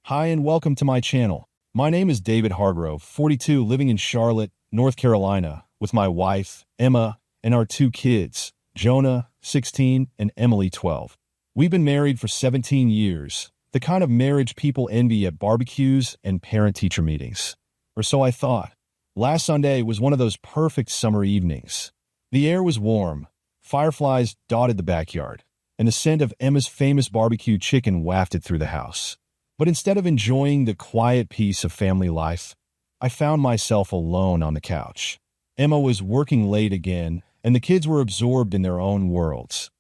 Hi and welcome to my channel. My name is David Hargrove, 42, living in Charlotte, North Carolina, with my wife, Emma, and our two kids, Jonah, 16, and Emily, 12. We've been married for 17 years, the kind of marriage people envy at barbecues and parent-teacher meetings. Or so I thought. Last Sunday was one of those perfect summer evenings. The air was warm, fireflies dotted the backyard, and the scent of Emma's famous barbecue chicken wafted through the house. But instead of enjoying the quiet peace of family life, I found myself alone on the couch. Emma was working late again, and the kids were absorbed in their own worlds.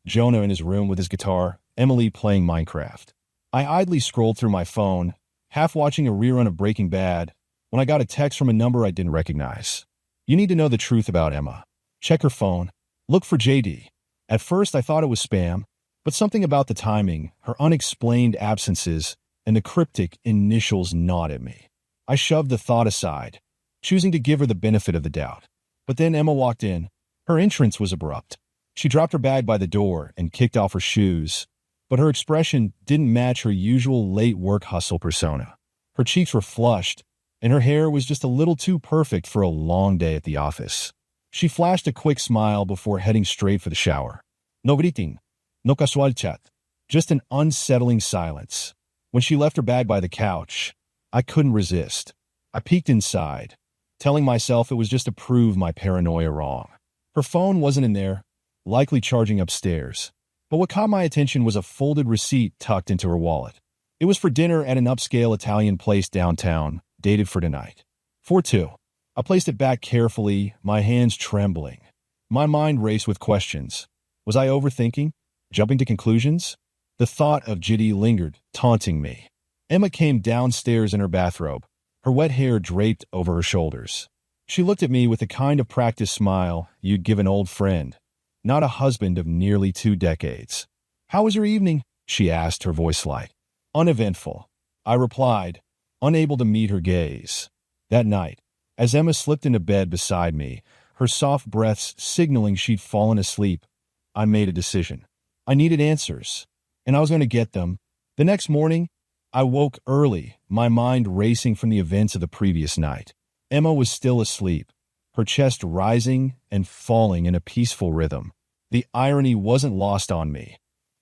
Jonah in his room with his guitar, Emily playing Minecraft. I idly scrolled through my phone, half watching a rerun of Breaking Bad, when I got a text from a number I didn't recognize. You need to know the truth about Emma. Check her phone. Look for JD. At first I thought it was spam, but something about the timing, her unexplained absences, and the cryptic initials gnawed at me. I shoved the thought aside, choosing to give her the benefit of the doubt. But then Emma walked in. Her entrance was abrupt. She dropped her bag by the door and kicked off her shoes, but her expression didn't match her usual late work hustle persona. Her cheeks were flushed, and her hair was just a little too perfect for a long day at the office. She flashed a quick smile before heading straight for the shower. No griting, no casual chat, just an unsettling silence. When she left her bag by the couch, I couldn't resist. I peeked inside, telling myself it was just to prove my paranoia wrong. Her phone wasn't in there, likely charging upstairs. But what caught my attention was a folded receipt tucked into her wallet. It was for dinner at an upscale Italian place downtown, dated for tonight. 4/2. I placed it back carefully, my hands trembling. My mind raced with questions. Was I overthinking? Jumping to conclusions? The thought of JD lingered, taunting me. Emma came downstairs in her bathrobe, her wet hair draped over her shoulders. She looked at me with the kind of practiced smile you'd give an old friend, not a husband of nearly 2 decades. "How was your evening?" she asked, her voice light. "Uneventful," I replied, unable to meet her gaze. That night, as Emma slipped into bed beside me, her soft breaths signaling she'd fallen asleep, I made a decision. I needed answers, and I was going to get them. The next morning, I woke early, my mind racing from the events of the previous night. Emma was still asleep, her chest rising and falling in a peaceful rhythm. The irony wasn't lost on me.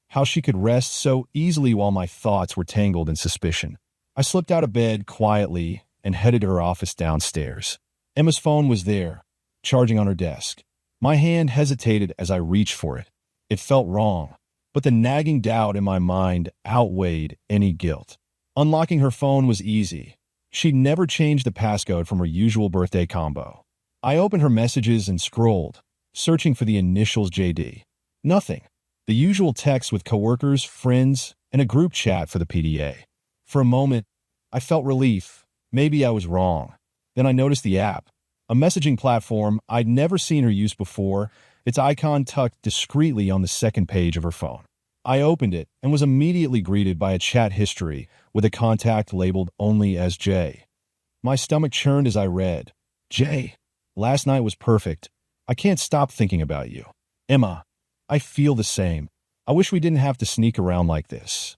How she could rest so easily while my thoughts were tangled in suspicion. I slipped out of bed quietly and headed to her office downstairs. Emma's phone was there, charging on her desk. My hand hesitated as I reached for it. It felt wrong, but the nagging doubt in my mind outweighed any guilt. Unlocking her phone was easy. She'd never changed the passcode from her usual birthday combo. I opened her messages and scrolled, searching for the initials JD. Nothing. The usual text with coworkers, friends, and a group chat for the PDA. For a moment, I felt relief. Maybe I was wrong. Then I noticed the app, a messaging platform I'd never seen her use before, its icon tucked discreetly on the second page of her phone. I opened it and was immediately greeted by a chat history with a contact labeled only as J. My stomach churned as I read, "J, last night was perfect. I can't stop thinking about you. Emma, I feel the same. I wish we didn't have to sneak around like this."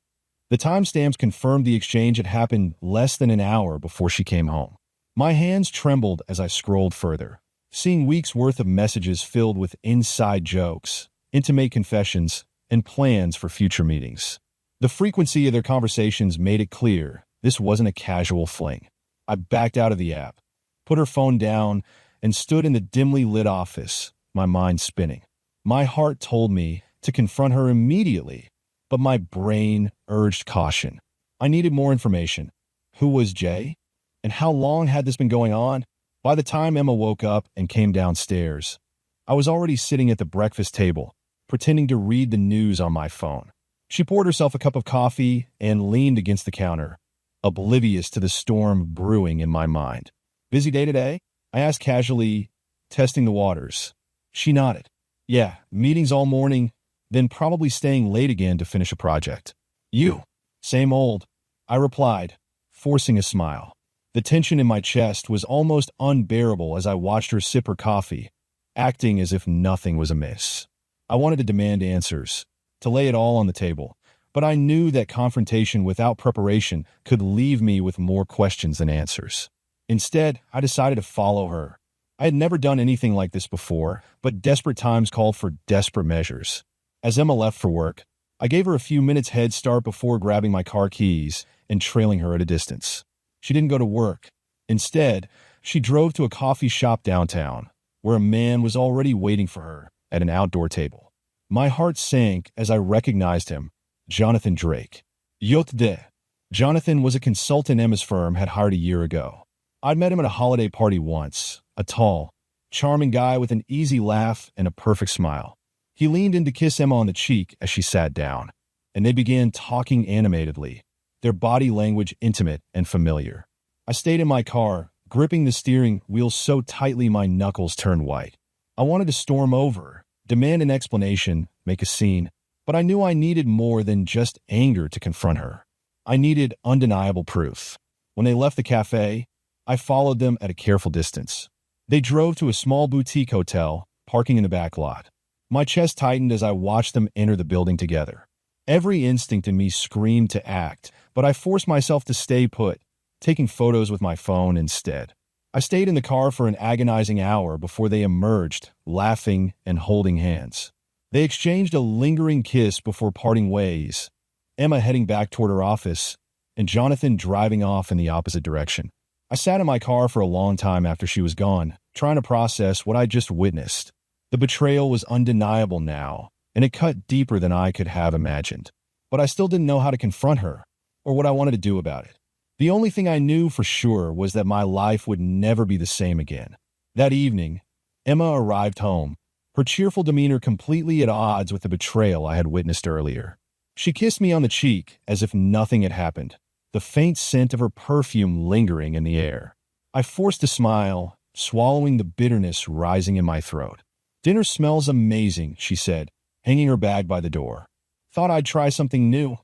The timestamps confirmed the exchange had happened less than an hour before she came home. My hands trembled as I scrolled further, seeing weeks' worth of messages filled with inside jokes, intimate confessions, and plans for future meetings. The frequency of their conversations made it clear this wasn't a casual fling. I backed out of the app, put her phone down, and stood in the dimly lit office, my mind spinning. My heart told me to confront her immediately, but my brain urged caution. I needed more information. Who was Jay? And how long had this been going on? By the time Emma woke up and came downstairs, I was already sitting at the breakfast table, pretending to read the news on my phone. She poured herself a cup of coffee and leaned against the counter, oblivious to the storm brewing in my mind. "Busy day today?" I asked casually, testing the waters. She nodded. "Yeah, meetings all morning, then probably staying late again to finish a project." "You?" "Same old," I replied, forcing a smile. The tension in my chest was almost unbearable as I watched her sip her coffee, acting as if nothing was amiss. I wanted to demand answers, to lay it all on the table, but I knew that confrontation without preparation could leave me with more questions than answers. Instead, I decided to follow her. I had never done anything like this before, but desperate times called for desperate measures. As Emma left for work, I gave her a few minutes head start before grabbing my car keys and trailing her at a distance. She didn't go to work. Instead, she drove to a coffee shop downtown, where a man was already waiting for her at an outdoor table. My heart sank as I recognized him, Jonathan Drake. Yotde. Jonathan was a consultant Emma's firm had hired a year ago. I'd met him at a holiday party once, a tall, charming guy with an easy laugh and a perfect smile. He leaned in to kiss Emma on the cheek as she sat down, and they began talking animatedly, their body language intimate and familiar. I stayed in my car, gripping the steering wheel so tightly my knuckles turned white. I wanted to storm over, demand an explanation, make a scene, but I knew I needed more than just anger to confront her. I needed undeniable proof. When they left the cafe, I followed them at a careful distance. They drove to a small boutique hotel, parking in the back lot. My chest tightened as I watched them enter the building together. Every instinct in me screamed to act, but I forced myself to stay put, taking photos with my phone instead. I stayed in the car for an agonizing hour before they emerged, laughing and holding hands. They exchanged a lingering kiss before parting ways, Emma heading back toward her office, and Jonathan driving off in the opposite direction. I sat in my car for a long time after she was gone, trying to process what I just witnessed. The betrayal was undeniable now, and it cut deeper than I could have imagined. But I still didn't know how to confront her, or what I wanted to do about it. The only thing I knew for sure was that my life would never be the same again. That evening, Emma arrived home, her cheerful demeanor completely at odds with the betrayal I had witnessed earlier. She kissed me on the cheek as if nothing had happened, the faint scent of her perfume lingering in the air. I forced a smile, swallowing the bitterness rising in my throat. "Dinner smells amazing," she said, hanging her bag by the door. "Thought I'd try something new,"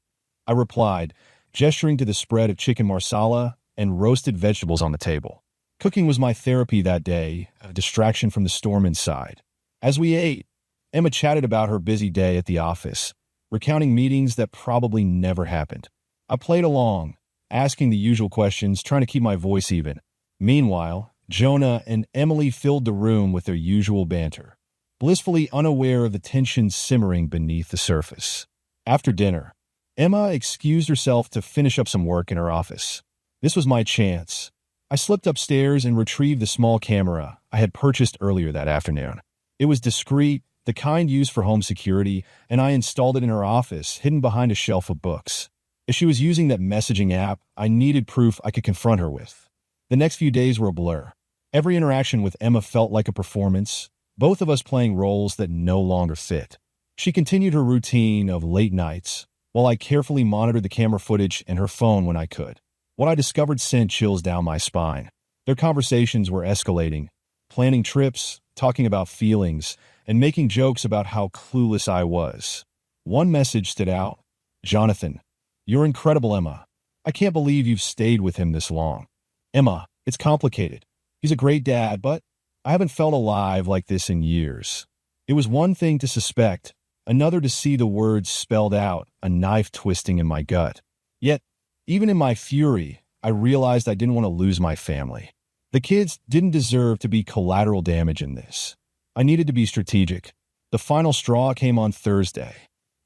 I replied, gesturing to the spread of chicken marsala and roasted vegetables on the table. Cooking was my therapy that day, a distraction from the storm inside. As we ate, Emma chatted about her busy day at the office, recounting meetings that probably never happened. I played along, asking the usual questions, trying to keep my voice even. Meanwhile, Jonah and Emily filled the room with their usual banter, blissfully unaware of the tension simmering beneath the surface. After dinner, Emma excused herself to finish up some work in her office. This was my chance. I slipped upstairs and retrieved the small camera I had purchased earlier that afternoon. It was discreet, the kind used for home security, and I installed it in her office, hidden behind a shelf of books. If she was using that messaging app, I needed proof I could confront her with. The next few days were a blur. Every interaction with Emma felt like a performance, both of us playing roles that no longer fit. She continued her routine of late nights, while I carefully monitored the camera footage and her phone when I could. What I discovered sent chills down my spine. Their conversations were escalating, planning trips, talking about feelings, and making jokes about how clueless I was. One message stood out. "Jonathan, you're incredible, Emma. I can't believe you've stayed with him this long. Emma, it's complicated. He's a great dad, but I haven't felt alive like this in years." It was one thing to suspect, another to see the words spelled out, a knife twisting in my gut. Yet, even in my fury, I realized I didn't want to lose my family. The kids didn't deserve to be collateral damage in this. I needed to be strategic. The final straw came on Thursday.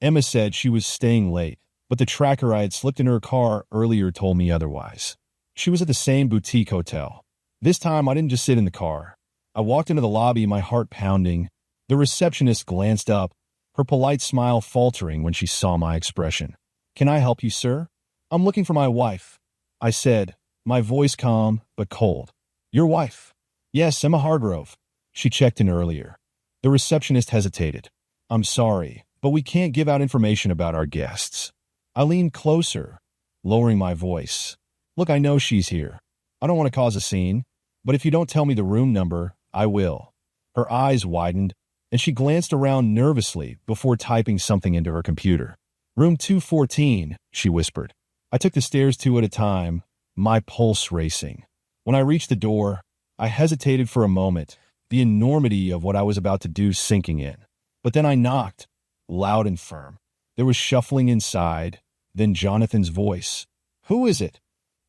Emma said she was staying late, but the tracker I had slipped in her car earlier told me otherwise. She was at the same boutique hotel. This time, I didn't just sit in the car. I walked into the lobby, my heart pounding. The receptionist glanced up, her polite smile faltering when she saw my expression. "Can I help you, sir?" "I'm looking for my wife," I said, my voice calm but cold. "Your wife?" "Yes, Emma Hargrove." She checked in earlier. The receptionist hesitated. "I'm sorry, but we can't give out information about our guests." I leaned closer, lowering my voice. "Look, I know she's here. I don't want to cause a scene, but if you don't tell me the room number, I will." Her eyes widened, and she glanced around nervously before typing something into her computer. "Room 214, she whispered. I took the stairs two at a time, my pulse racing. When I reached the door, I hesitated for a moment, the enormity of what I was about to do sinking in. But then I knocked, loud and firm. There was shuffling inside, then Jonathan's voice. "Who is it?"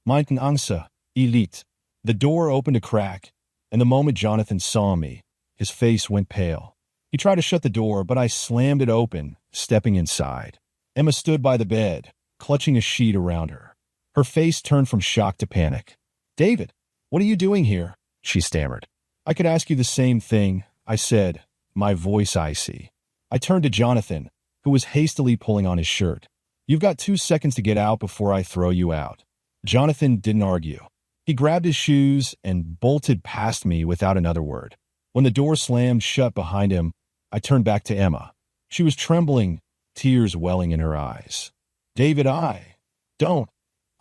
"Meinten Angsa, Elite." The door opened a crack, and the moment Jonathan saw me, his face went pale. He tried to shut the door, but I slammed it open, stepping inside. Emma stood by the bed, clutching a sheet around her. Her face turned from shock to panic. "David, what are you doing here?" she stammered. "I could ask you the same thing," I said, my voice icy. I turned to Jonathan, who was hastily pulling on his shirt. "You've got 2 seconds to get out before I throw you out." Jonathan didn't argue. He grabbed his shoes and bolted past me without another word. When the door slammed shut behind him, I turned back to Emma. She was trembling, tears welling in her eyes. "David, don't,"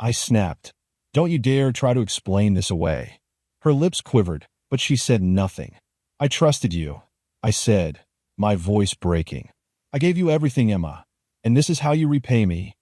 I snapped. "Don't you dare try to explain this away." Her lips quivered, but she said nothing. "I trusted you," I said, my voice breaking. "I gave you everything, Emma, and this is how you repay me."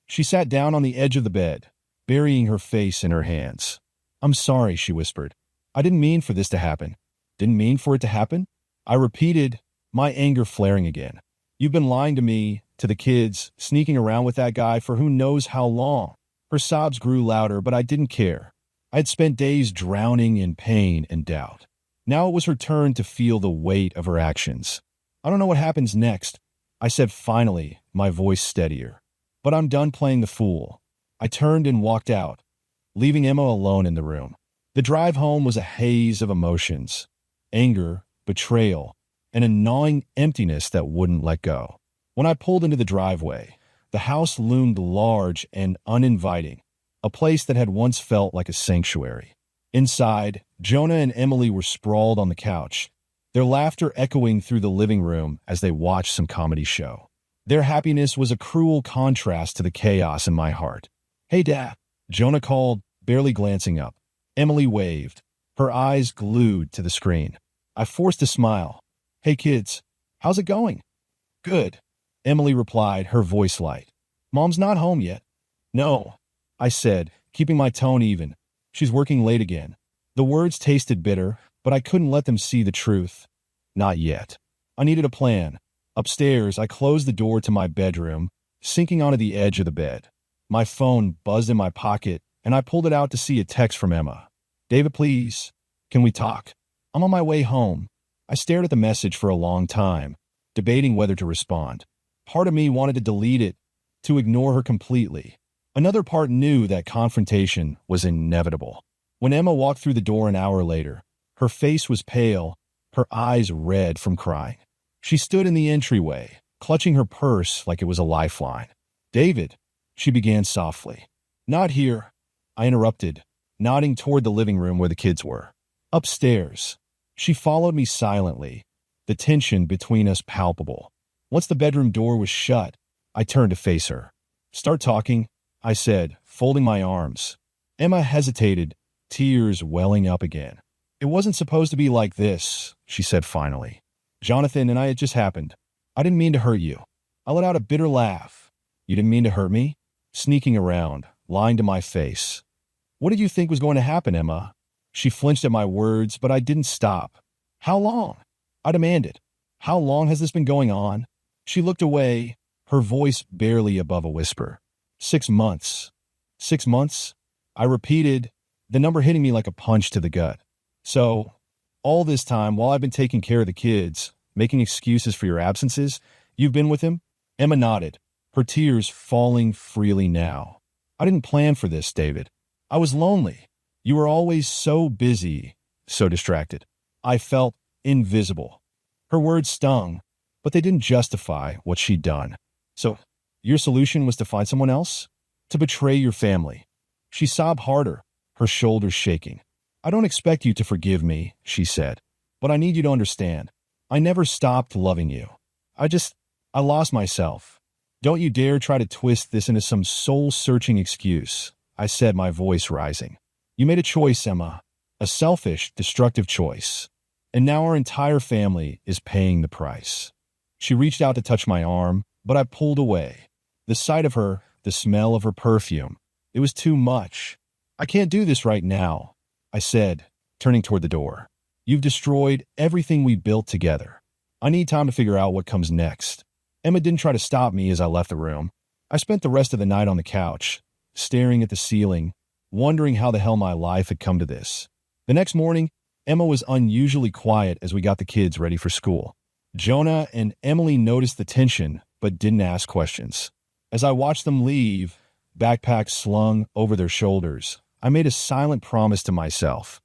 She sat down on the edge of the bed, burying her face in her hands. "I'm sorry," she whispered. "I didn't mean for this to happen." "Didn't mean for it to happen?" I repeated, my anger flaring again. "You've been lying to me, to the kids, sneaking around with that guy for who knows how long." Her sobs grew louder, but I didn't care. I had spent days drowning in pain and doubt. Now it was her turn to feel the weight of her actions. "I don't know what happens next," I said finally, my voice steadier. "But I'm done playing the fool." I turned and walked out, leaving Emma alone in the room. The drive home was a haze of emotions: anger, betrayal, and a gnawing emptiness that wouldn't let go. When I pulled into the driveway, the house loomed large and uninviting, a place that had once felt like a sanctuary. Inside, Jonah and Emily were sprawled on the couch, their laughter echoing through the living room as they watched some comedy show. Their happiness was a cruel contrast to the chaos in my heart. "Hey, Dad," Jonah called, barely glancing up. Emily waved, her eyes glued to the screen. I forced a smile. "Hey, kids, how's it going?" "Good," Emily replied, her voice light. "Mom's not home yet." "No," I said, keeping my tone even. "She's working late again." The words tasted bitter, but I couldn't let them see the truth. Not yet. I needed a plan. Upstairs, I closed the door to my bedroom, sinking onto the edge of the bed. My phone buzzed in my pocket, and I pulled it out to see a text from Emma. "David, please, can we talk? I'm on my way home." I stared at the message for a long time, debating whether to respond. Part of me wanted to delete it, to ignore her completely. Another part knew that confrontation was inevitable. When Emma walked through the door an hour later, her face was pale, her eyes red from crying. She stood in the entryway, clutching her purse like it was a lifeline. "David," she began softly. "Not here," I interrupted, nodding toward the living room where the kids were. "Upstairs." She followed me silently, the tension between us palpable. Once the bedroom door was shut, I turned to face her. "Start talking," I said, folding my arms. Emma hesitated, tears welling up again. "It wasn't supposed to be like this," she said finally. "Jonathan and I, it just happened. I didn't mean to hurt you." I let out a bitter laugh. "You didn't mean to hurt me?" Sneaking around, lying to my face. "What did you think was going to happen, Emma?" She flinched at my words, but I didn't stop. "How long?" I demanded. "How long has this been going on?" She looked away, her voice barely above a whisper. 6 months. 6 months? I repeated, the number hitting me like a punch to the gut. "So, all this time, while I've been taking care of the kids, making excuses for your absences, you've been with him?" Emma nodded, her tears falling freely now. "I didn't plan for this, David. I was lonely. You were always so busy, so distracted. I felt invisible." Her words stung, but they didn't justify what she'd done. "So, your solution was to find someone else? To betray your family?" She sobbed harder, her shoulders shaking. "I don't expect you to forgive me," she said, "but I need you to understand. I never stopped loving you. I lost myself. Don't you dare try to twist this into some soul-searching excuse," I said, my voice rising. "You made a choice, Emma, a selfish, destructive choice. And now our entire family is paying the price." She reached out to touch my arm, but I pulled away. The sight of her, the smell of her perfume, it was too much. "I can't do this right now," I said, turning toward the door. "You've destroyed everything we built together. I need time to figure out what comes next." Emma didn't try to stop me as I left the room. I spent the rest of the night on the couch, staring at the ceiling, wondering how the hell my life had come to this. The next morning, Emma was unusually quiet as we got the kids ready for school. Jonah and Emily noticed the tension, but didn't ask questions. As I watched them leave, backpacks slung over their shoulders, I made a silent promise to myself.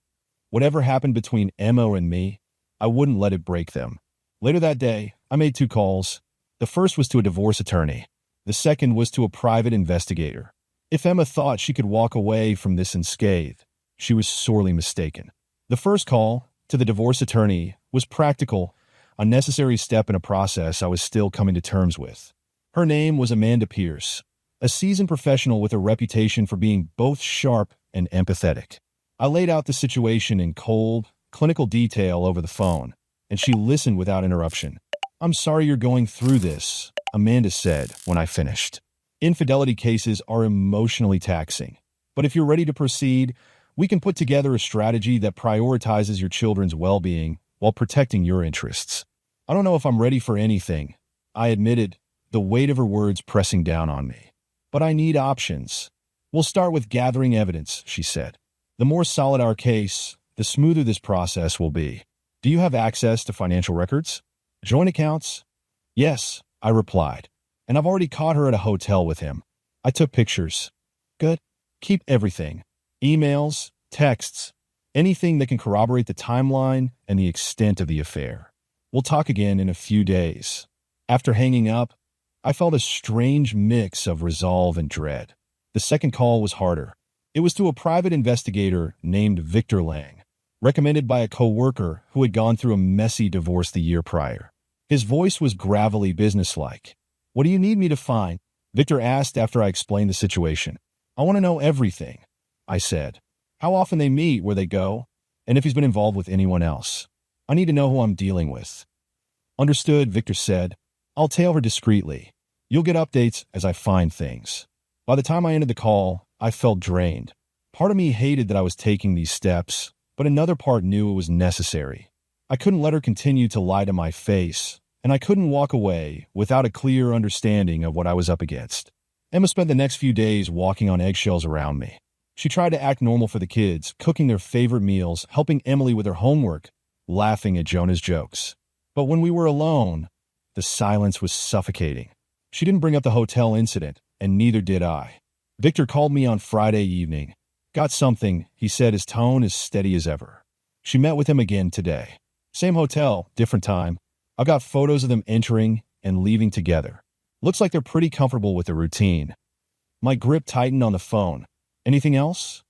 Whatever happened between Emma and me, I wouldn't let it break them. Later that day, I made 2 calls. The first was to a divorce attorney. The second was to a private investigator. If Emma thought she could walk away from this unscathed, she was sorely mistaken. The first call, to the divorce attorney, was practical, a necessary step in a process I was still coming to terms with. Her name was Amanda Pierce, a seasoned professional with a reputation for being both sharp and empathetic. I laid out the situation in cold, clinical detail over the phone, and she listened without interruption. "I'm sorry you're going through this," Amanda said when I finished. "Infidelity cases are emotionally taxing, but if you're ready to proceed, we can put together a strategy that prioritizes your children's well-being while protecting your interests." "I don't know if I'm ready for anything," I admitted, the weight of her words pressing down on me. "But I need options." "We'll start with gathering evidence," she said. "The more solid our case, the smoother this process will be. Do you have access to financial records? Joint accounts?" "Yes," I replied, "and I've already caught her at a hotel with him. I took pictures." "Good. Keep everything. Emails, texts, anything that can corroborate the timeline and the extent of the affair. We'll talk again in a few days." After hanging up, I felt a strange mix of resolve and dread. The second call was harder. It was to a private investigator named Victor Lang, recommended by a coworker who had gone through a messy divorce the year prior. His voice was gravelly businesslike. "What do you need me to find?" Victor asked after I explained the situation. "I want to know everything," I said. "How often they meet, where they go, and if he's been involved with anyone else. I need to know who I'm dealing with." "Understood," Victor said. "I'll tail her discreetly. You'll get updates as I find things." By the time I ended the call, I felt drained. Part of me hated that I was taking these steps, but another part knew it was necessary. I couldn't let her continue to lie to my face, and I couldn't walk away without a clear understanding of what I was up against. Emma spent the next few days walking on eggshells around me. She tried to act normal for the kids, cooking their favorite meals, helping Emily with her homework, laughing at Jonah's jokes. But when we were alone, the silence was suffocating. She didn't bring up the hotel incident, and neither did I. Victor called me on Friday evening. "Got something," he said, his tone as steady as ever. She met with him again today. Same hotel, different time. I've got photos of them entering and leaving together. Looks like they're pretty comfortable with the routine. My grip tightened on the phone. "Anything else?"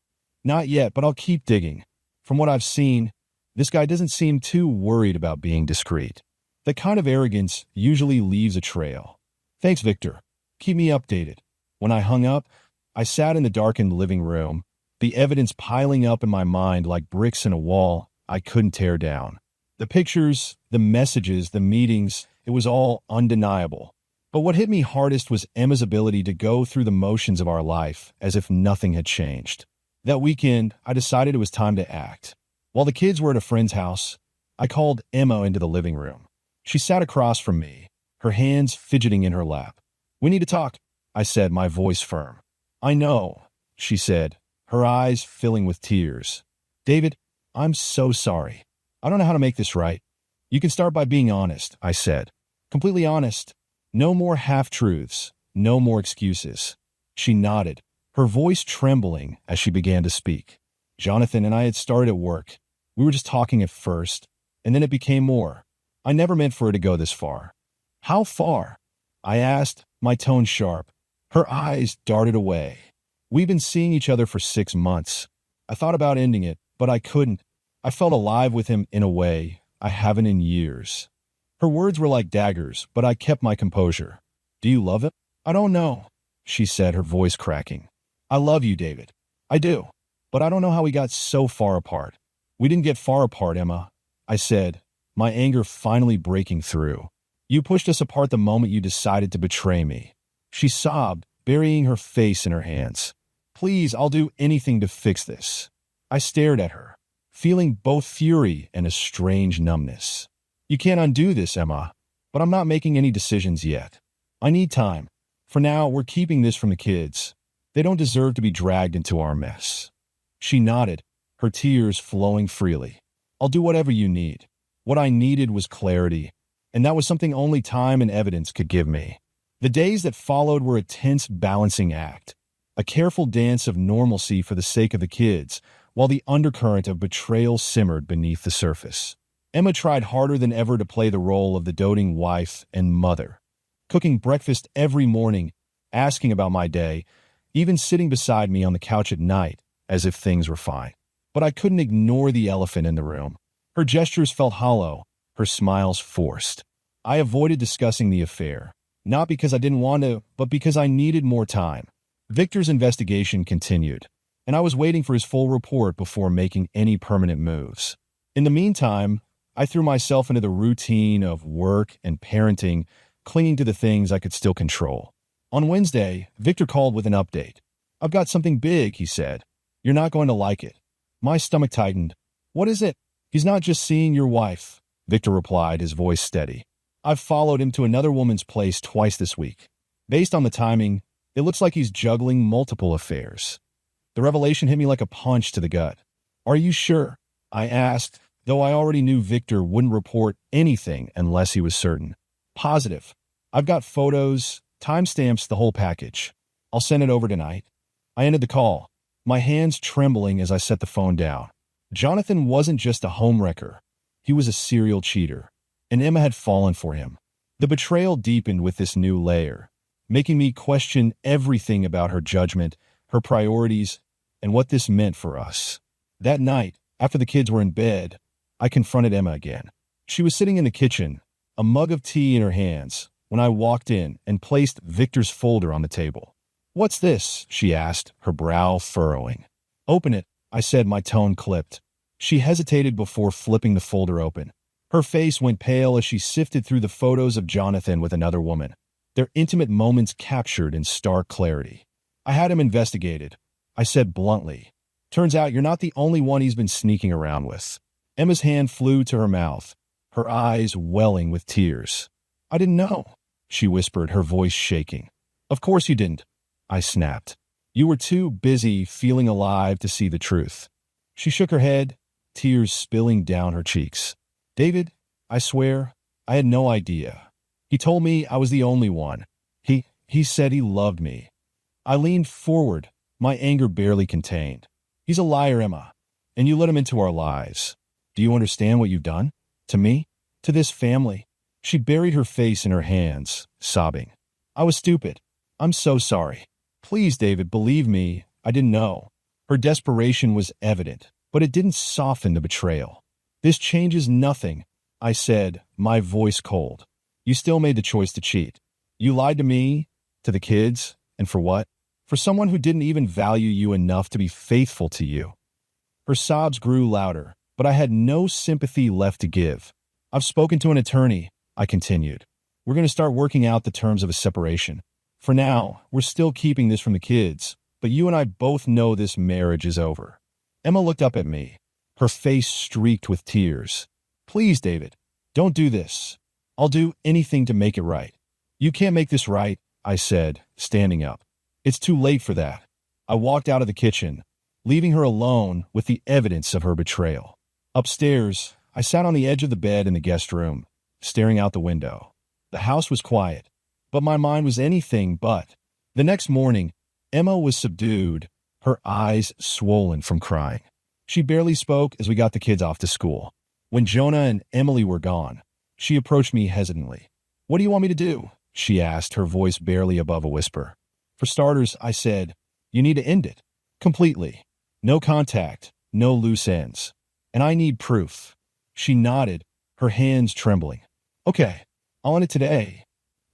"Not yet, but I'll keep digging. From what I've seen, this guy doesn't seem too worried about being discreet. That kind of arrogance usually leaves a trail." "Thanks, Victor. Keep me updated." When I hung up, I sat in the darkened living room, the evidence piling up in my mind like bricks in a wall I couldn't tear down. The pictures, the messages, the meetings, it was all undeniable. But what hit me hardest was Emma's ability to go through the motions of our life as if nothing had changed. That weekend, I decided it was time to act. While the kids were at a friend's house, I called Emma into the living room. She sat across from me, her hands fidgeting in her lap. "We need to talk," I said, my voice firm. "I know," she said, her eyes filling with tears. "David, I'm so sorry. I don't know how to make this right." "You can start by being honest," I said. "Completely honest. No more half-truths, no more excuses." She nodded, her voice trembling as she began to speak. "Jonathan and I had started at work. We were just talking at first, and then it became more. I never meant for it to go this far." "How far?" I asked, my tone sharp. Her eyes darted away. "We've been seeing each other for 6 months. I thought about ending it, but I couldn't. I felt alive with him in a way I haven't in years." Her words were like daggers, but I kept my composure. "Do you love him?" "I don't know," she said, her voice cracking. "I love you, David. I do. But I don't know how we got so far apart." "We didn't get far apart, Emma," I said, my anger finally breaking through. "You pushed us apart the moment you decided to betray me." She sobbed, burying her face in her hands. "Please, I'll do anything to fix this." I stared at her, feeling both fury and a strange numbness. "You can't undo this, Emma, but I'm not making any decisions yet. I need time. For now, we're keeping this from the kids. They don't deserve to be dragged into our mess." She nodded, her tears flowing freely. "I'll do whatever you need." What I needed was clarity, and that was something only time and evidence could give me. The days that followed were a tense balancing act, a careful dance of normalcy for the sake of the kids, while the undercurrent of betrayal simmered beneath the surface. Emma tried harder than ever to play the role of the doting wife and mother, cooking breakfast every morning, asking about my day, even sitting beside me on the couch at night, as if things were fine. But I couldn't ignore the elephant in the room. Her gestures felt hollow, her smiles forced. I avoided discussing the affair, not because I didn't want to, but because I needed more time. Victor's investigation continued, and I was waiting for his full report before making any permanent moves. In the meantime, I threw myself into the routine of work and parenting, clinging to the things I could still control. On Wednesday, Victor called with an update. "I've got something big," he said. "You're not going to like it." My stomach tightened. "What is it?" "He's not just seeing your wife," Victor replied, his voice steady. "I've followed him to another woman's place twice this week. Based on the timing, it looks like he's juggling multiple affairs." The revelation hit me like a punch to the gut. "Are you sure?" I asked, though I already knew Victor wouldn't report anything unless he was certain. "Positive. I've got photos, timestamps, the whole package. I'll send it over tonight." I ended the call, my hands trembling as I set the phone down. Jonathan wasn't just a homewrecker. He was a serial cheater, and Emma had fallen for him. The betrayal deepened with this new layer, making me question everything about her judgment, her priorities, and what this meant for us. That night, after the kids were in bed, I confronted Emma again. She was sitting in the kitchen, a mug of tea in her hands, when I walked in and placed Victor's folder on the table. "What's this?" she asked, her brow furrowing. "Open it," I said, my tone clipped. She hesitated before flipping the folder open. Her face went pale as she sifted through the photos of Jonathan with another woman, their intimate moments captured in stark clarity. "I had him investigated," I said bluntly. "Turns out you're not the only one he's been sneaking around with." Emma's hand flew to her mouth, her eyes welling with tears. "I didn't know," she whispered, her voice shaking. "Of course you didn't," I snapped. "You were too busy feeling alive to see the truth." She shook her head, tears spilling down her cheeks. "David, I swear, I had no idea. He told me I was the only one. He said he loved me." I leaned forward, my anger barely contained. "He's a liar, Emma, and you let him into our lives. Do you understand what you've done? To me? To this family?" She buried her face in her hands, sobbing. "I was stupid. I'm so sorry. Please, David, believe me, I didn't know." Her desperation was evident, but it didn't soften the betrayal. "This changes nothing," I said, my voice cold. "You still made the choice to cheat. You lied to me, to the kids, and for what? For someone who didn't even value you enough to be faithful to you." Her sobs grew louder, but I had no sympathy left to give. "I've spoken to an attorney," I continued. "We're going to start working out the terms of a separation. For now, we're still keeping this from the kids, but you and I both know this marriage is over." Emma looked up at me, her face streaked with tears. "Please, David, don't do this. I'll do anything to make it right." "You can't make this right," I said, standing up. "It's too late for that." I walked out of the kitchen, leaving her alone with the evidence of her betrayal. Upstairs, I sat on the edge of the bed in the guest room, staring out the window. The house was quiet, but my mind was anything but. The next morning, Emma was subdued, her eyes swollen from crying. She barely spoke as we got the kids off to school. When Jonah and Emily were gone, she approached me hesitantly. "What do you want me to do?" she asked, her voice barely above a whisper. "For starters," I said, "you need to end it. Completely. No contact, no loose ends. And I need proof." She nodded, her hands trembling. "Okay, I'll end it today."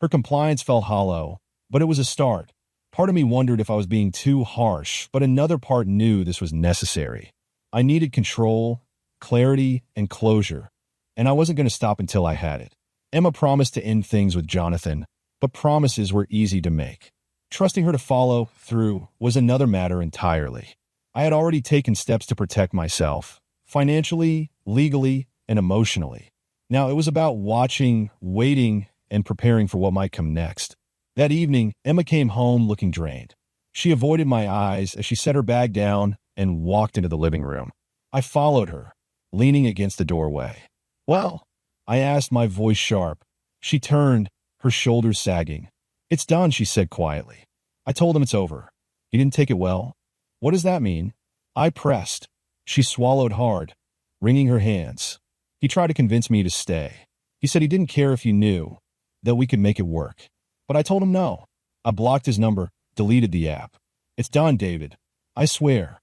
Her compliance felt hollow, but it was a start. Part of me wondered if I was being too harsh, but another part knew this was necessary. I needed control, clarity, and closure, and I wasn't going to stop until I had it. Emma promised to end things with Jonathan, but promises were easy to make. Trusting her to follow through was another matter entirely. I had already taken steps to protect myself, financially, legally, and emotionally. Now it was about watching, waiting, and preparing for what might come next. That evening, Emma came home looking drained. She avoided my eyes as she set her bag down and walked into the living room. I followed her, leaning against the doorway. "Well?" I asked, my voice sharp. She turned, her shoulders sagging. "It's done," she said quietly. I told him it's over. He didn't take it well. "What does that mean?" I pressed. She swallowed hard, wringing her hands. "He tried to convince me to stay. He said he didn't care if you knew, that we could make it work. But I told him no. I blocked his number, deleted the app. It's done, David. I swear."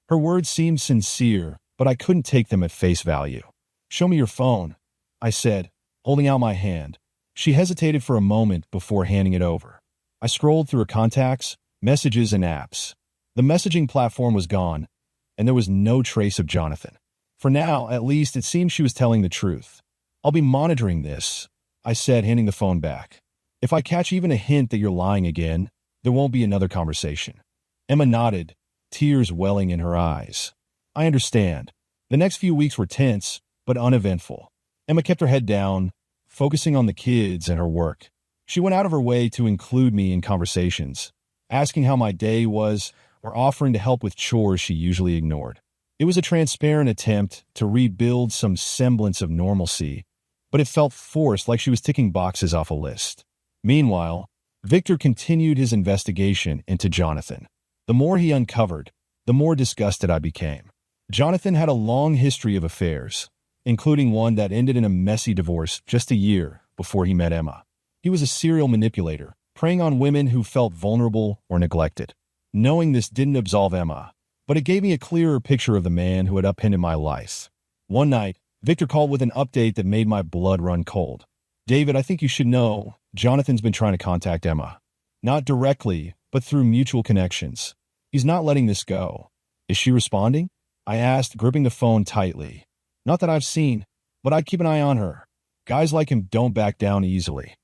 Her words seemed sincere, but I couldn't take them at face value. "Show me your phone," I said, holding out my hand. She hesitated for a moment before handing it over. I scrolled through her contacts, messages, and apps. The messaging platform was gone, and there was no trace of Jonathan. For now, at least, it seemed she was telling the truth. "I'll be monitoring this," I said, handing the phone back. "If I catch even a hint that you're lying again, there won't be another conversation." Emma nodded, tears welling in her eyes. "I understand." The next few weeks were tense, but uneventful. Emma kept her head down, focusing on the kids and her work. She went out of her way to include me in conversations, asking how my day was or offering to help with chores she usually ignored. It was a transparent attempt to rebuild some semblance of normalcy, but it felt forced, like she was ticking boxes off a list. Meanwhile, Victor continued his investigation into Jonathan. The more he uncovered, the more disgusted I became. Jonathan had a long history of affairs, including one that ended in a messy divorce just a year before he met Emma. He was a serial manipulator, preying on women who felt vulnerable or neglected. Knowing this didn't absolve Emma, but it gave me a clearer picture of the man who had upended my life. One night, Victor called with an update that made my blood run cold. "David, I think you should know, Jonathan's been trying to contact Emma. Not directly, but through mutual connections. He's not letting this go. Is she responding?" I asked, gripping the phone tightly. "Not that I've seen, but I'd keep an eye on her. Guys like him don't back down easily."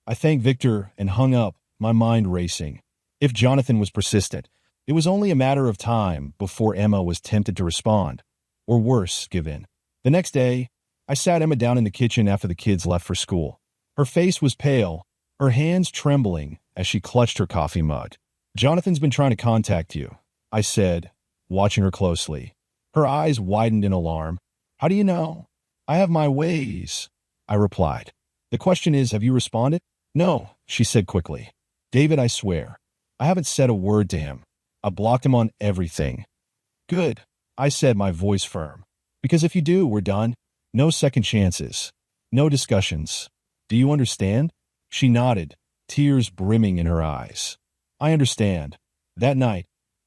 I thanked Victor and hung up, my mind racing. If Jonathan was persistent, it was only a matter of time before Emma was tempted to respond, or worse, give in. The next day, I sat Emma down in the kitchen after the kids left for school. Her face was pale, her hands trembling as she clutched her coffee mug. "Jonathan's been trying to contact you," I said, watching her closely. Her eyes widened in alarm. "How do you know?" "I have my ways," I replied. "The question is, have you responded?" "No," she said quickly. "David, I swear, I haven't said a word to him. I blocked him on everything." "Good," I said, my voice firm. "Because if you do, we're done. No second chances. No discussions. Do you understand?" She nodded, tears brimming in her eyes. I understand. That night,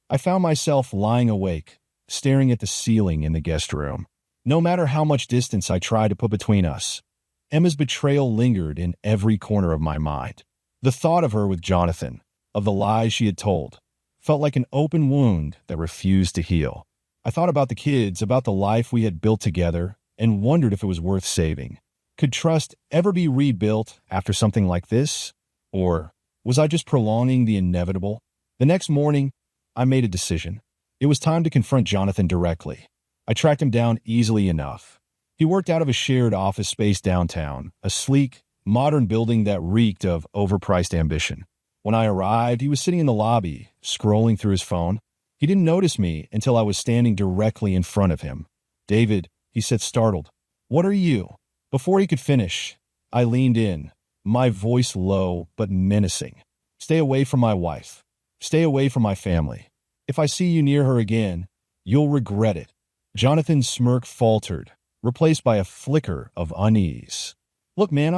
I found myself lying awake, staring at the ceiling in the guest room. No matter how much distance I tried to put between us, Emma's betrayal lingered in every corner of my mind. The thought of her with Jonathan, of the lies she had told, felt like an open wound that refused to heal. I thought about the kids, about the life we had built together, and wondered if it was worth saving. Could trust ever be rebuilt after something like this? Or was I just prolonging the inevitable? The next morning, I made a decision. It was time to confront Jonathan directly. I tracked him down easily enough. He worked out of a shared office space downtown, a sleek, modern building that reeked of overpriced ambition. When I arrived, he was sitting in the lobby, scrolling through his phone. He didn't notice me until I was standing directly in front of him. "David," he said, startled. "What are you?" Before he could finish, I leaned in, my voice low but menacing. "Stay away from my wife. Stay away from my family. If I see you near her again, you'll regret it." Jonathan's smirk faltered, replaced by a flicker of unease. "Look, man,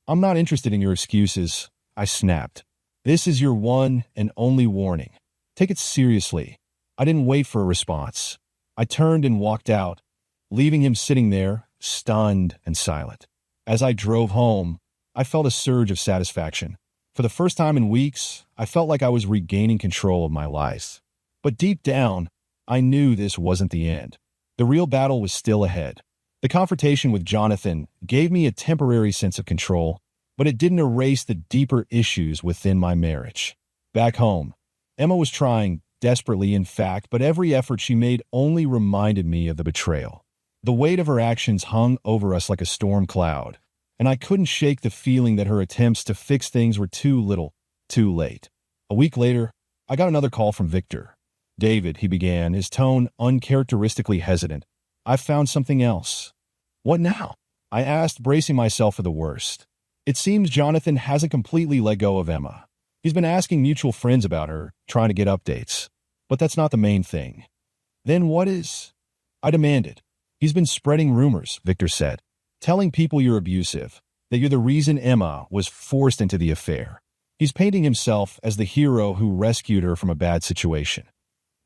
I'm not interested in your excuses," I snapped. "This is your one and only warning. Take it seriously." I didn't wait for a response. I turned and walked out, leaving him sitting there, stunned and silent. As I drove home, I felt a surge of satisfaction. For the first time in weeks, I felt like I was regaining control of my life. But deep down, I knew this wasn't the end. The real battle was still ahead. The confrontation with Jonathan gave me a temporary sense of control, but it didn't erase the deeper issues within my marriage. Back home, Emma was trying, desperately in fact, but every effort she made only reminded me of the betrayal. The weight of her actions hung over us like a storm cloud, and I couldn't shake the feeling that her attempts to fix things were too little, Too late. A week later, I got another call from Victor. David, he began, his tone uncharacteristically hesitant. I've found something else. What now? I asked, bracing myself for the worst. It seems Jonathan hasn't completely let go of Emma. He's been asking mutual friends about her, trying to get updates. But that's not the main thing. Then what is? I demanded. He's been spreading rumors, Victor said, telling people you're abusive, that you're the reason Emma was forced into the affair. He's painting himself as the hero who rescued her from a bad situation.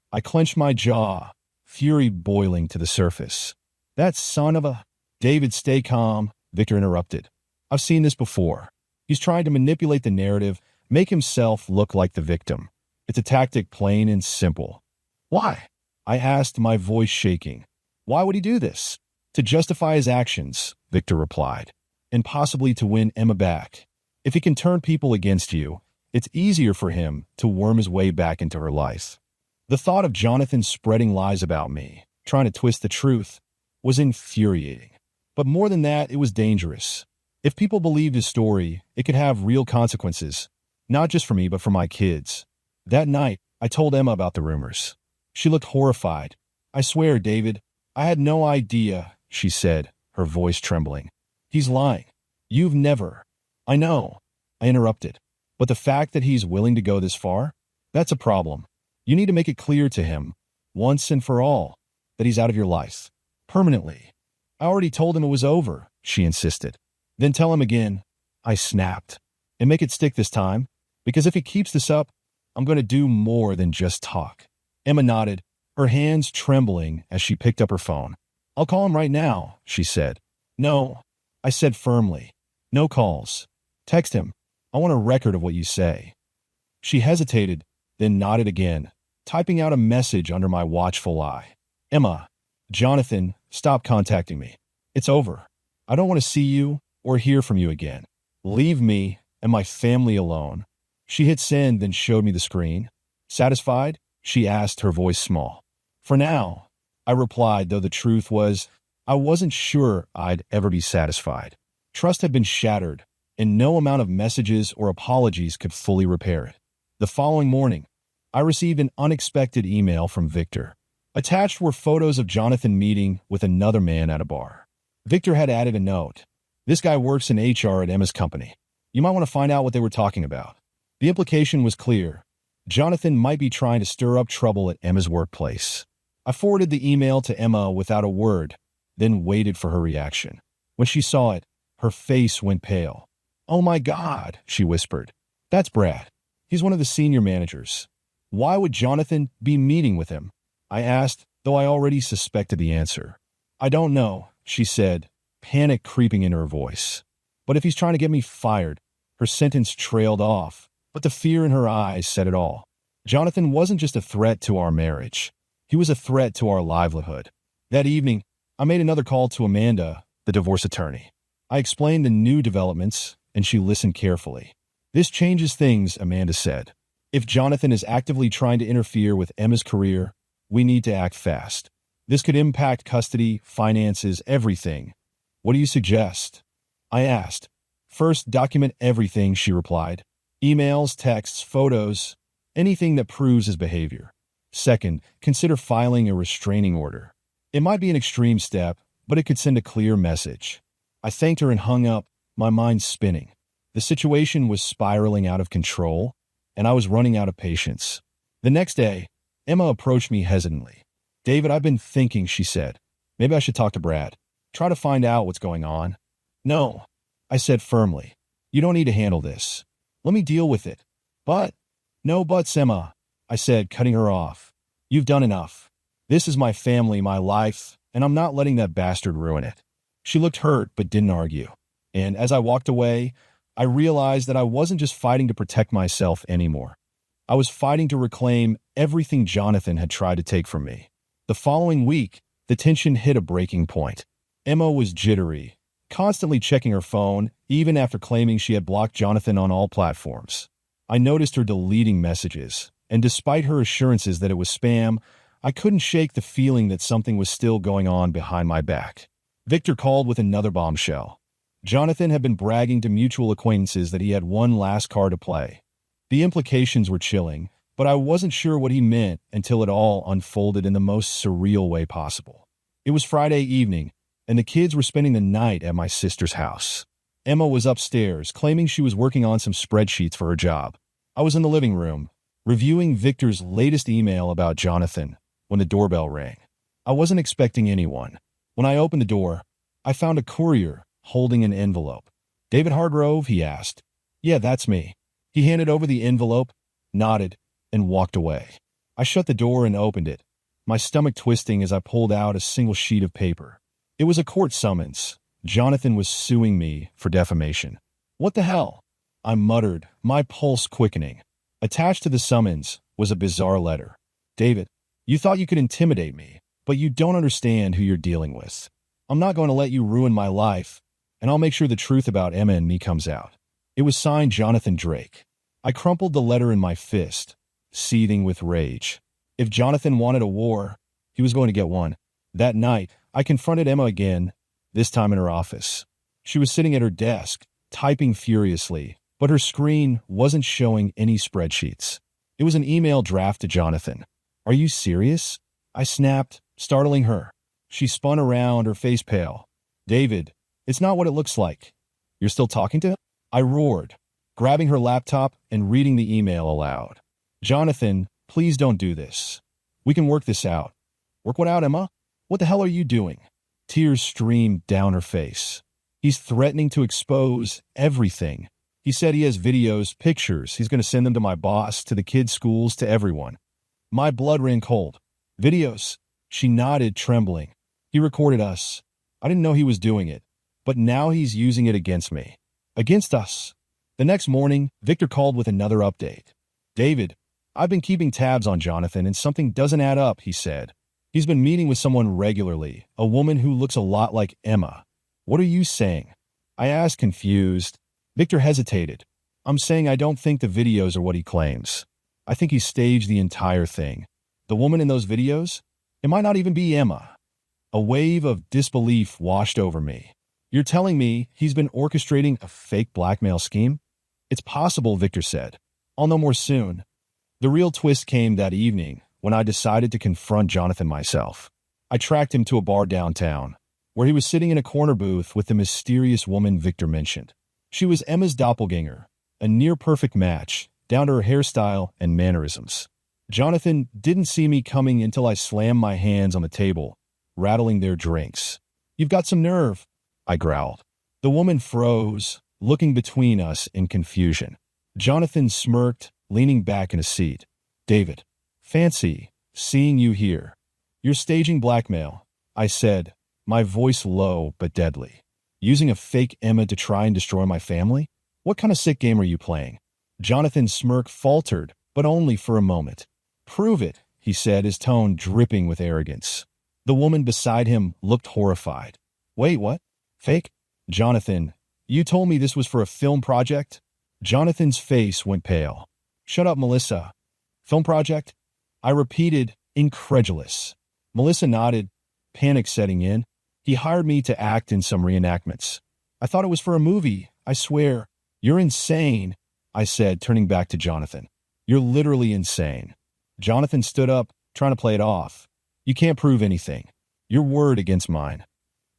I clenched my jaw, fury boiling to the surface. That son of a... David, stay calm, Victor interrupted. I've seen this before. He's trying to manipulate the narrative, make himself look like the victim. It's a tactic plain and simple. Why? I asked, my voice shaking. Why would he do this? To justify his actions, Victor replied, and possibly to win Emma back. If he can turn people against you, it's easier for him to worm his way back into her life. The thought of Jonathan spreading lies about me, trying to twist the truth, was infuriating. But more than that, it was dangerous. If people believed his story, it could have real consequences, not just for me, but for my kids. That night, I told Emma about the rumors. She looked horrified. I swear, David, I had no idea, she said, her voice trembling. He's lying. You've never. I know, I interrupted. But the fact that he's willing to go this far, that's a problem. You need to make it clear to him, once and for all, that he's out of your life. Permanently. I already told him it was over, she insisted. Then tell him again. I snapped. And make it stick this time, because if he keeps this up, I'm going to do more than just talk. Emma nodded, her hands trembling as she picked up her phone. I'll call him right now, she said. No, I said firmly. No calls. Text him. I want a record of what you say. She hesitated, then nodded again, typing out a message under my watchful eye. Emma, Jonathan, stop contacting me. It's over. I don't want to see you or hear from you again. Leave me and my family alone. She hit send, then showed me the screen. Satisfied? She asked, her voice small. For now, I replied, though the truth was, I wasn't sure I'd ever be satisfied. Trust had been shattered, and no amount of messages or apologies could fully repair it. The following morning, I received an unexpected email from Victor. Attached were photos of Jonathan meeting with another man at a bar. Victor had added a note. This guy works in HR at Emma's company. You might want to find out what they were talking about. The implication was clear. Jonathan might be trying to stir up trouble at Emma's workplace. I forwarded the email to Emma without a word, then waited for her reaction. When she saw it, her face went pale. Oh my God, she whispered. That's Brad. He's one of the senior managers. Why would Jonathan be meeting with him? I asked, though I already suspected the answer. I don't know, she said, panic creeping in her voice. But if he's trying to get me fired, her sentence trailed off, but the fear in her eyes said it all. Jonathan wasn't just a threat to our marriage. He was a threat to our livelihood. That evening, I made another call to Amanda, the divorce attorney. I explained the new developments, and she listened carefully. This changes things, Amanda said. If Jonathan is actively trying to interfere with Emma's career, we need to act fast. This could impact custody, finances, everything. What do you suggest? I asked. First, document everything, she replied. Emails, texts, photos, anything that proves his behavior. Second, consider filing a restraining order. It might be an extreme step, but it could send a clear message. I thanked her and hung up, my mind spinning. The situation was spiraling out of control, and I was running out of patience. The next day, Emma approached me hesitantly. David, I've been thinking, she said. Maybe I should talk to Brad. Try to find out what's going on. No, I said firmly. You don't need to handle this. Let me deal with it. But, no buts, Emma, I said, cutting her off. You've done enough. This is my family, my life, and I'm not letting that bastard ruin it. She looked hurt but didn't argue. And as I walked away, I realized that I wasn't just fighting to protect myself anymore. I was fighting to reclaim everything Jonathan had tried to take from me. The following week, the tension hit a breaking point. Emma was jittery, constantly checking her phone, even after claiming she had blocked Jonathan on all platforms. I noticed her deleting messages, and despite her assurances that it was spam, I couldn't shake the feeling that something was still going on behind my back. Victor called with another bombshell. Jonathan had been bragging to mutual acquaintances that he had one last card to play. The implications were chilling, but I wasn't sure what he meant until it all unfolded in the most surreal way possible. It was Friday evening, and the kids were spending the night at my sister's house. Emma was upstairs, claiming she was working on some spreadsheets for her job. I was in the living room, reviewing Victor's latest email about Jonathan, when the doorbell rang. I wasn't expecting anyone. When I opened the door, I found a courier holding an envelope. "David Hargrove?" he asked. "Yeah, that's me." He handed over the envelope, nodded, and walked away. I shut the door and opened it, my stomach twisting as I pulled out a single sheet of paper. It was a court summons. Jonathan was suing me for defamation. "What the hell?" I muttered, my pulse quickening. Attached to the summons was a bizarre letter. "David, you thought you could intimidate me, but you don't understand who you're dealing with. I'm not going to let you ruin my life, and I'll make sure the truth about Emma and me comes out." It was signed Jonathan Drake. I crumpled the letter in my fist, seething with rage. If Jonathan wanted a war, he was going to get one. That night, I confronted Emma again, this time in her office. She was sitting at her desk, typing furiously, but her screen wasn't showing any spreadsheets. It was an email draft to Jonathan. "Are you serious?" I snapped, startling her. She spun around, her face pale. "David, it's not what it looks like. You're still talking to him?" I roared, grabbing her laptop and reading the email aloud. "Jonathan, please don't do this. We can work this out." "Work what out, Emma? What the hell are you doing?" Tears streamed down her face. "He's threatening to expose everything. He said he has videos, pictures. He's going to send them to my boss, to the kids' schools, to everyone." My blood ran cold. "Videos?" She nodded, trembling. "He recorded us. I didn't know he was doing it, but now he's using it against me. Against us." The next morning, Victor called with another update. "David, I've been keeping tabs on Jonathan and something doesn't add up," he said. "He's been meeting with someone regularly, a woman who looks a lot like Emma." "What are you saying?" I asked, confused. Victor hesitated. "I'm saying I don't think the videos are what he claims. I think he staged the entire thing. The woman in those videos? It might not even be Emma." A wave of disbelief washed over me. "You're telling me he's been orchestrating a fake blackmail scheme?" "It's possible," Victor said. "I'll know more soon." The real twist came that evening when I decided to confront Jonathan myself. I tracked him to a bar downtown, where he was sitting in a corner booth with the mysterious woman Victor mentioned. She was Emma's doppelganger, a near-perfect match, down to her hairstyle and mannerisms. Jonathan didn't see me coming until I slammed my hands on the table, rattling their drinks. "You've got some nerve," I growled. The woman froze, looking between us in confusion. Jonathan smirked, leaning back in a seat. "David, fancy seeing you here. You're staging blackmail," I said, my voice low but deadly. "Using a fake Emma to try and destroy my family? What kind of sick game are you playing?" Jonathan's smirk faltered, but only for a moment. "Prove it," he said, his tone dripping with arrogance. The woman beside him looked horrified. "Wait, what? Fake?" "Jonathan, you told me this was for a film project?" Jonathan's face went pale. "Shut up, Melissa. Film project?" I repeated, incredulous. Melissa nodded, panic setting in. "He hired me to act in some reenactments. I thought it was for a movie, I swear." "You're insane," I said, turning back to Jonathan. "You're literally insane." Jonathan stood up, trying to play it off. "You can't prove anything. Your word against mine."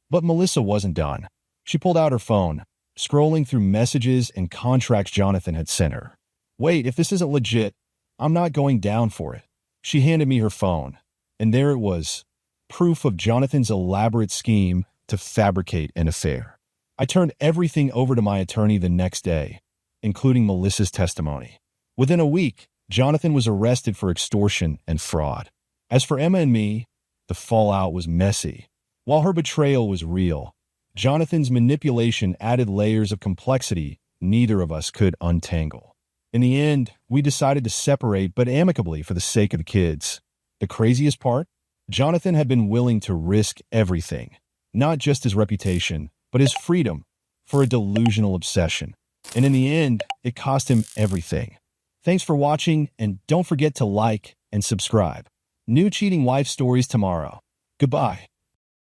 But Melissa wasn't done. She pulled out her phone, scrolling through messages and contracts Jonathan had sent her. "Wait, if this isn't legit, I'm not going down for it." She handed me her phone, and there it was, proof of Jonathan's elaborate scheme to fabricate an affair. I turned everything over to my attorney the next day, including Melissa's testimony. Within a week, Jonathan was arrested for extortion and fraud. As for Emma and me, the fallout was messy. While her betrayal was real, Jonathan's manipulation added layers of complexity neither of us could untangle. In the end, we decided to separate, but amicably for the sake of the kids. The craziest part? Jonathan had been willing to risk everything, not just his reputation, but his freedom, for a delusional obsession. And in the end, it cost him everything. Thanks for watching, and don't forget to like and subscribe. New cheating wife stories tomorrow. Goodbye.